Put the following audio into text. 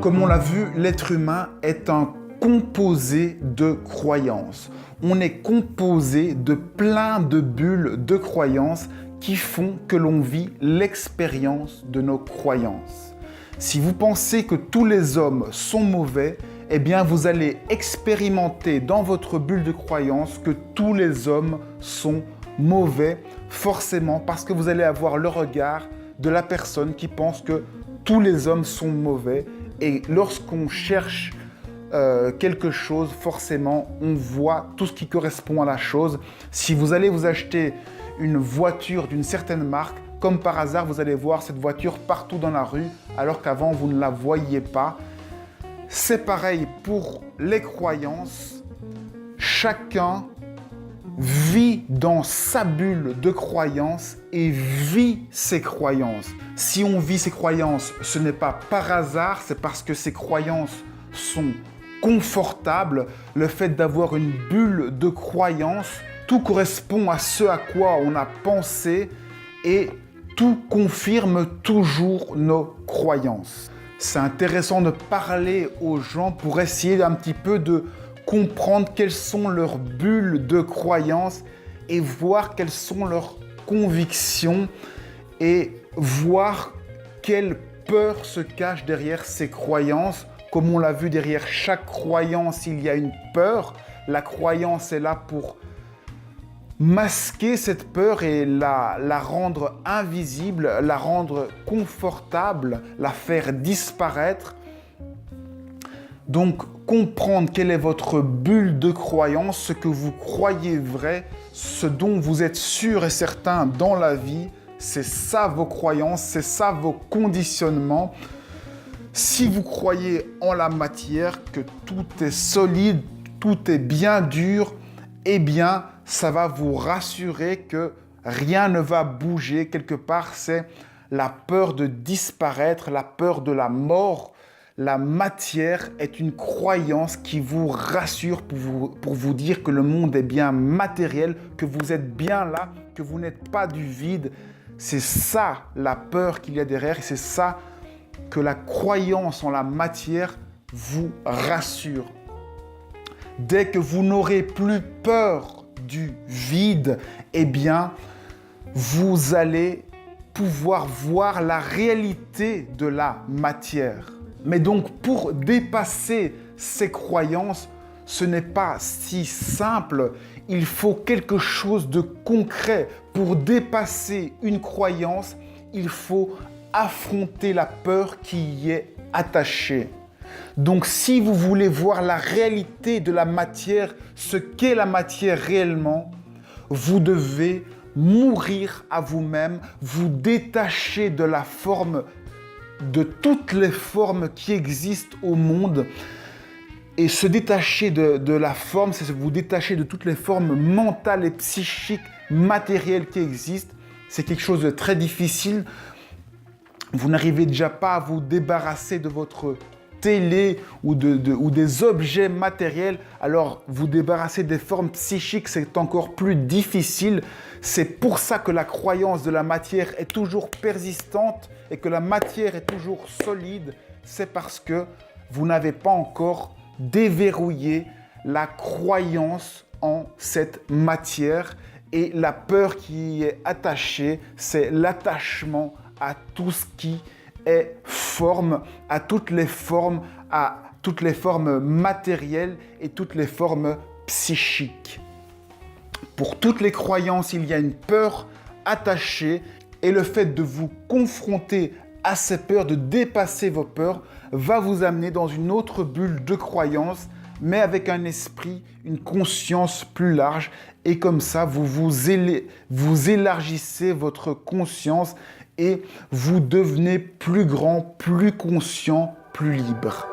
Comme on l'a vu, l'être humain est un composé de croyances. On est composé de plein de bulles de croyances qui font que l'on vit l'expérience de nos croyances. Si vous pensez que tous les hommes sont mauvais, eh bien vous allez expérimenter dans votre bulle de croyances que tous les hommes sont mauvais, forcément, parce que vous allez avoir le regard de la personne qui pense que tous les hommes sont mauvais. Et lorsqu'on cherche quelque chose, forcément, on voit tout ce qui correspond à la chose. Si vous allez vous acheter une voiture d'une certaine marque, comme par hasard, vous allez voir cette voiture partout dans la rue, alors qu'avant, vous ne la voyiez pas. C'est pareil pour les croyances. Chacun vit dans sa bulle de croyances et vit ses croyances. Si on vit ses croyances, ce n'est pas par hasard, c'est parce que ces croyances sont confortables. Le fait d'avoir une bulle de croyances, tout correspond à ce à quoi on a pensé et tout confirme toujours nos croyances. C'est intéressant de parler aux gens pour essayer un petit peu de comprendre quelles sont leurs bulles de croyances et voir quelles sont leurs convictions et voir quelle peur se cache derrière ces croyances. Comme on l'a vu, derrière chaque croyance, il y a une peur. La croyance est là pour masquer cette peur et la rendre invisible, la rendre confortable, la faire disparaître. Donc, comprendre quelle est votre bulle de croyance, ce que vous croyez vrai, ce dont vous êtes sûr et certain dans la vie, c'est ça vos croyances, c'est ça vos conditionnements. Si vous croyez en la matière, que tout est solide, tout est bien dur, eh bien, ça va vous rassurer que rien ne va bouger. Quelque part, c'est la peur de disparaître, la peur de la mort. La matière est une croyance qui vous rassure pour vous dire que le monde est bien matériel, que vous êtes bien là, que vous n'êtes pas du vide. C'est ça la peur qu'il y a derrière et c'est ça que la croyance en la matière vous rassure. Dès que vous n'aurez plus peur du vide, eh bien, vous allez pouvoir voir la réalité de la matière. Mais donc, pour dépasser ces croyances, ce n'est pas si simple. Il faut quelque chose de concret. Pour dépasser une croyance, il faut affronter la peur qui y est attachée. Donc, si vous voulez voir la réalité de la matière, ce qu'est la matière réellement, vous devez mourir à vous-même, vous détacher de la forme, de toutes les formes qui existent au monde. Et se détacher de la forme, c'est vous détacher de toutes les formes mentales et psychiques, matérielles qui existent. C'est quelque chose de très difficile. Vous n'arrivez déjà pas à vous débarrasser de votre télé ou des objets matériels, alors vous débarrasser des formes psychiques, c'est encore plus difficile. C'est pour ça que la croyance de la matière est toujours persistante et que la matière est toujours solide. C'est parce que vous n'avez pas encore déverrouillé la croyance en cette matière et la peur qui y est attachée, c'est l'attachement à tout ce qui est forme, à toutes les formes matérielles et toutes les formes psychiques. Pour toutes les croyances, il y a une peur attachée et le fait de vous confronter à ces peurs, de dépasser vos peurs, va vous amener dans une autre bulle de croyances, mais avec un esprit, une conscience plus large. Et comme ça, vous élargissez votre conscience et vous devenez plus grand, plus conscient, plus libre.